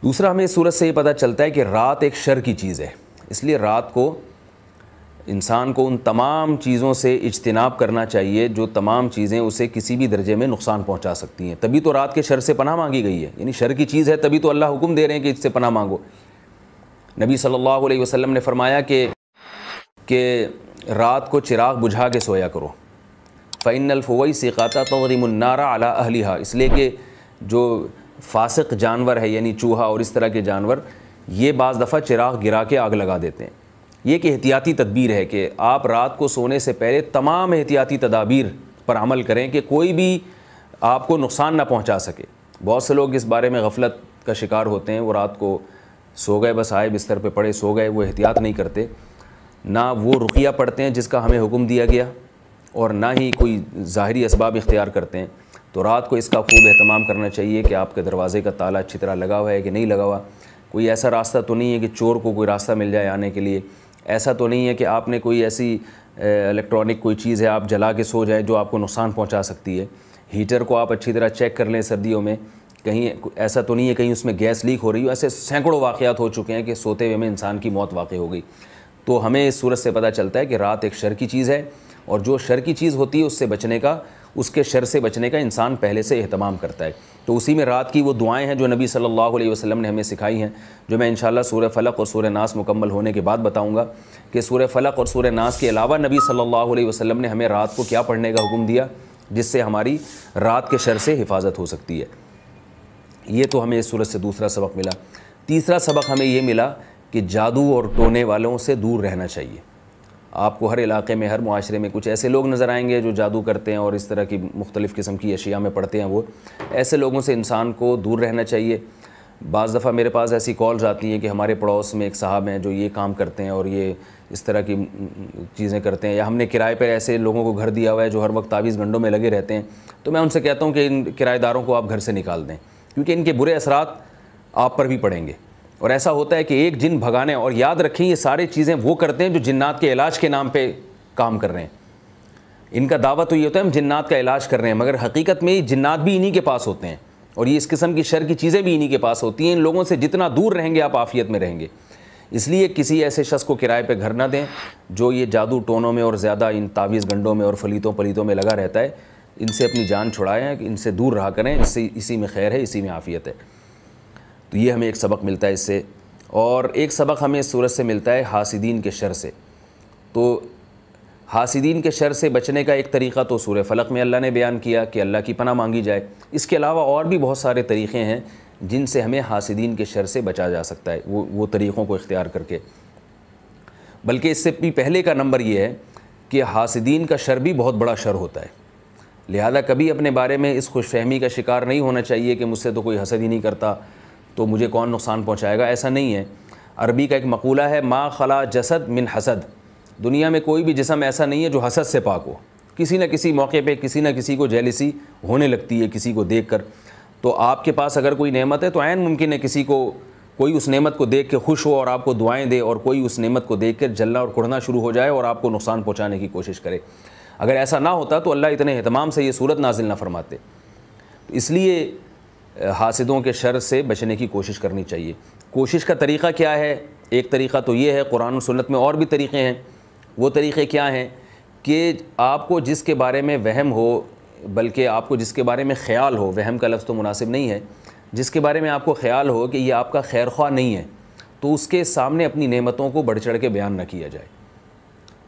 دوسرا ہمیں اس صورت سے یہ پتہ چلتا ہے کہ رات ایک شر کی چیز ہے، اس لیے رات کو انسان کو ان تمام چیزوں سے اجتناب کرنا چاہیے جو تمام چیزیں اسے کسی بھی درجے میں نقصان پہنچا سکتی ہیں۔ تبھی تو رات کے شر سے پناہ مانگی گئی ہے، یعنی شر کی چیز ہے تبھی تو اللہ حکم دے رہے ہیں کہ اس سے پناہ مانگو۔ نبی صلی اللہ علیہ وسلم نے فرمایا کہ رات کو چراغ بجھا کے سویا کرو، فَإِنَّ الْفُوَيْسِقَةَ تَضْرِمُ النَّارَ عَلَىٰ أَهْلِهَا، اس لیے کہ جو فاسق جانور ہے یعنی چوہا اور اس طرح کے جانور، یہ بعض دفعہ چراغ گرا کے آگ لگا دیتے ہیں۔ یہ ایک احتیاطی تدبیر ہے کہ آپ رات کو سونے سے پہلے تمام احتیاطی تدابیر پر عمل کریں کہ کوئی بھی آپ کو نقصان نہ پہنچا سکے۔ بہت سے لوگ اس بارے میں غفلت کا شکار ہوتے ہیں، وہ رات کو سو گئے، بس آئے بستر پہ پڑے سو گئے، وہ احتیاط نہیں کرتے، نہ وہ رقیہ پڑھتے ہیں جس کا ہمیں حکم دیا گیا اور نہ ہی کوئی ظاہری اسباب اختیار کرتے ہیں۔ تو رات کو اس کا خوب اہتمام کرنا چاہیے کہ آپ کے دروازے کا تالا اچھی طرح لگا ہوا ہے کہ نہیں لگا ہوا، کوئی ایسا راستہ تو نہیں ہے کہ چور کو کوئی راستہ مل جائے آنے کے لیے، ایسا تو نہیں ہے کہ آپ نے کوئی ایسی الیکٹرانک کوئی چیز ہے آپ جلا کے سو جائیں جو آپ کو نقصان پہنچا سکتی ہے۔ ہیٹر کو آپ اچھی طرح چیک کر لیں سردیوں میں، کہیں ایسا تو نہیں ہے کہیں اس میں گیس لیک ہو رہی ہو۔ ایسے سینکڑوں واقعات ہو چکے ہیں کہ سوتے ہوئے میں انسان کی موت واقع ہو گئی۔ تو ہمیں اس صورت سے پتہ چلتا ہے کہ رات ایک شر کی چیز ہے، اور جو شر کی چیز ہوتی ہے اس کے شر سے بچنے کا انسان پہلے سے اہتمام کرتا ہے۔ تو اسی میں رات کی وہ دعائیں ہیں جو نبی صلی اللہ علیہ وسلم نے ہمیں سکھائی ہیں، جو میں انشاءاللہ سورہ فلق اور سورہ ناس مکمل ہونے کے بعد بتاؤں گا کہ سورہ فلق اور سورہ ناس کے علاوہ نبی صلی اللہ علیہ وسلم نے ہمیں رات کو کیا پڑھنے کا حکم دیا جس سے ہماری رات کے شر سے حفاظت ہو سکتی ہے۔ یہ تو ہمیں اس صورت سے دوسرا سبق ملا۔ تیسرا سبق ہمیں یہ ملا کہ جادو اور ٹونے والوں سے دور رہنا چاہیے۔ آپ کو ہر علاقے میں ہر معاشرے میں کچھ ایسے لوگ نظر آئیں گے جو جادو کرتے ہیں اور اس طرح کی مختلف قسم کی اشیاء میں پڑھتے ہیں، وہ ایسے لوگوں سے انسان کو دور رہنا چاہیے۔ بعض دفعہ میرے پاس ایسی کالز آتی ہیں کہ ہمارے پڑوس میں ایک صاحب ہیں جو یہ کام کرتے ہیں اور یہ اس طرح کی چیزیں کرتے ہیں، یا ہم نے کرائے پر ایسے لوگوں کو گھر دیا ہوا ہے جو ہر وقت تعویذ گنڈوں میں لگے رہتے ہیں۔ تو میں ان سے کہتا ہوں کہ ان کرایہ داروں کو آپ گھر سے نکال دیں، کیونکہ ان کے برے اثرات آپ پر بھی پڑیں گے۔ اور ایسا ہوتا ہے کہ ایک جن بھگانے، اور یاد رکھیں یہ ساری چیزیں وہ کرتے ہیں جو جنات کے علاج کے نام پہ کام کر رہے ہیں۔ ان کا دعویٰ تو یہ ہوتا ہے ہم جنات کا علاج کر رہے ہیں، مگر حقیقت میں جنات بھی انہی کے پاس ہوتے ہیں اور یہ اس قسم کی شر کی چیزیں بھی انہی کے پاس ہوتی ہیں۔ ان لوگوں سے جتنا دور رہیں گے آپ عافیت میں رہیں گے۔ اس لیے کسی ایسے شخص کو کرائے پہ گھر نہ دیں جو یہ جادو ٹونوں میں اور زیادہ ان تعویذ گنڈوں میں اور فلیتوں پلیتوں میں لگا رہتا ہے۔ ان سے اپنی جان چھڑائیں، ان سے دور رہا کریں، اسی میں خیر ہے، اسی میں عافیت ہے۔ تو یہ ہمیں ایک سبق ملتا ہے اس سے، اور ایک سبق ہمیں اس صورت سے ملتا ہے حاسدین کے شر سے۔ تو حاسدین کے شر سے بچنے کا ایک طریقہ تو سورہ فلق میں اللہ نے بیان کیا کہ اللہ کی پناہ مانگی جائے۔ اس کے علاوہ اور بھی بہت سارے طریقے ہیں جن سے ہمیں حاسدین کے شر سے بچا جا سکتا ہے، وہ طریقوں کو اختیار کر کے۔ بلکہ اس سے بھی پہلے کا نمبر یہ ہے کہ حاسدین کا شر بھی بہت بڑا شر ہوتا ہے، لہذا کبھی اپنے بارے میں اس خوش فہمی کا شکار نہیں ہونا چاہیے کہ مجھ سے تو کوئی حسد ہی نہیں کرتا تو مجھے کون نقصان پہنچائے گا۔ ایسا نہیں ہے۔ عربی کا ایک مقولہ ہے ما خلا جسد من حسد، دنیا میں کوئی بھی جسم ایسا نہیں ہے جو حسد سے پاک ہو۔ کسی نہ کسی موقع پہ کسی نہ کسی کو جیلسی ہونے لگتی ہے کسی کو دیکھ کر۔ تو آپ کے پاس اگر کوئی نعمت ہے تو عین ممکن ہے کسی کو کوئی اس نعمت کو دیکھ کے خوش ہو اور آپ کو دعائیں دے، اور کوئی اس نعمت کو دیکھ کر جلنا اور کڑھنا شروع ہو جائے اور آپ کو نقصان پہنچانے کی کوشش کرے۔ اگر ایسا نہ ہوتا تو اللہ اتنے اہتمام سے یہ صورت نازل نہ فرماتے۔ تو اس لیے حاسدوں کے شر سے بچنے کی کوشش کرنی چاہیے۔ کوشش کا طریقہ کیا ہے؟ ایک طریقہ تو یہ ہے، قرآن و سنت میں اور بھی طریقے ہیں۔ وہ طریقے کیا ہیں کہ آپ کو جس کے بارے میں وہم ہو، بلکہ آپ کو جس کے بارے میں خیال ہو، وہم کا لفظ تو مناسب نہیں ہے، جس کے بارے میں آپ کو خیال ہو کہ یہ آپ کا خیر خواہ نہیں ہے، تو اس کے سامنے اپنی نعمتوں کو بڑھ چڑھ کے بیان نہ کیا جائے،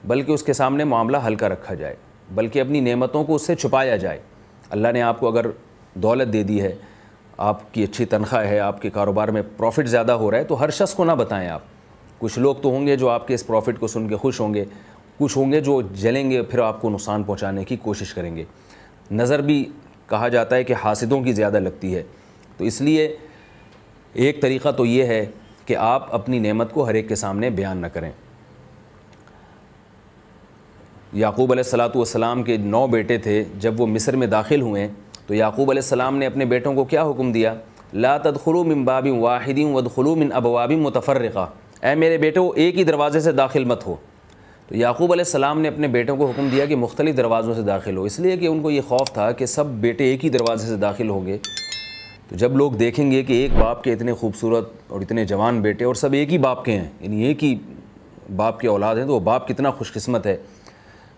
بلکہ اس کے سامنے معاملہ ہلکا رکھا جائے، بلکہ اپنی نعمتوں کو اس سے چھپایا جائے۔ اللہ نے آپ کو اگر دولت دے دی ہے، آپ کی اچھی تنخواہ ہے، آپ کے کاروبار میں پروفٹ زیادہ ہو رہا ہے، تو ہر شخص کو نہ بتائیں آپ۔ کچھ لوگ تو ہوں گے جو آپ کے اس پروفٹ کو سن کے خوش ہوں گے، کچھ ہوں گے جو جلیں گے، پھر آپ کو نقصان پہنچانے کی کوشش کریں گے۔ نظر بھی کہا جاتا ہے کہ حاسدوں کی زیادہ لگتی ہے، تو اس لیے ایک طریقہ تو یہ ہے کہ آپ اپنی نعمت کو ہر ایک کے سامنے بیان نہ کریں۔ یعقوب علیہ السلام کے 9 بیٹے تھے، جب وہ مصر میں داخل ہوئے تو یعقوب علیہ السلام نے اپنے بیٹوں کو کیا حکم دیا؟ لا تدخلوا من باب واحد وادخلوا من ابواب متفرقہ، اے میرے بیٹو ایک ہی دروازے سے داخل مت ہو۔ تو یعقوب علیہ السلام نے اپنے بیٹوں کو حکم دیا کہ مختلف دروازوں سے داخل ہو، اس لیے کہ ان کو یہ خوف تھا کہ سب بیٹے ایک ہی دروازے سے داخل ہوں گے تو جب لوگ دیکھیں گے کہ ایک باپ کے اتنے خوبصورت اور اتنے جوان بیٹے اور سب ایک ہی باپ کے ہیں، یعنی ایک ہی باپ کے اولاد ہیں، تو وہ باپ کتنا خوش قسمت ہے،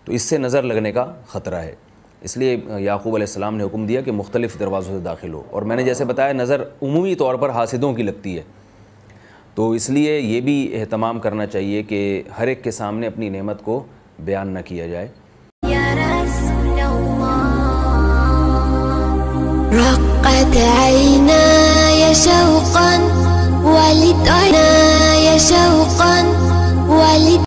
تو اس سے نظر لگنے کا خطرہ ہے۔ اس لیے یعقوب علیہ السلام نے حکم دیا کہ مختلف دروازوں سے داخل ہو، اور میں نے جیسے بتایا نظر عمومی طور پر حاسدوں کی لگتی ہے، تو اس لیے یہ بھی اہتمام کرنا چاہیے کہ ہر ایک کے سامنے اپنی نعمت کو بیان نہ کیا جائے۔ رقت عيناي شوقا ولد عيناي شوقا ولد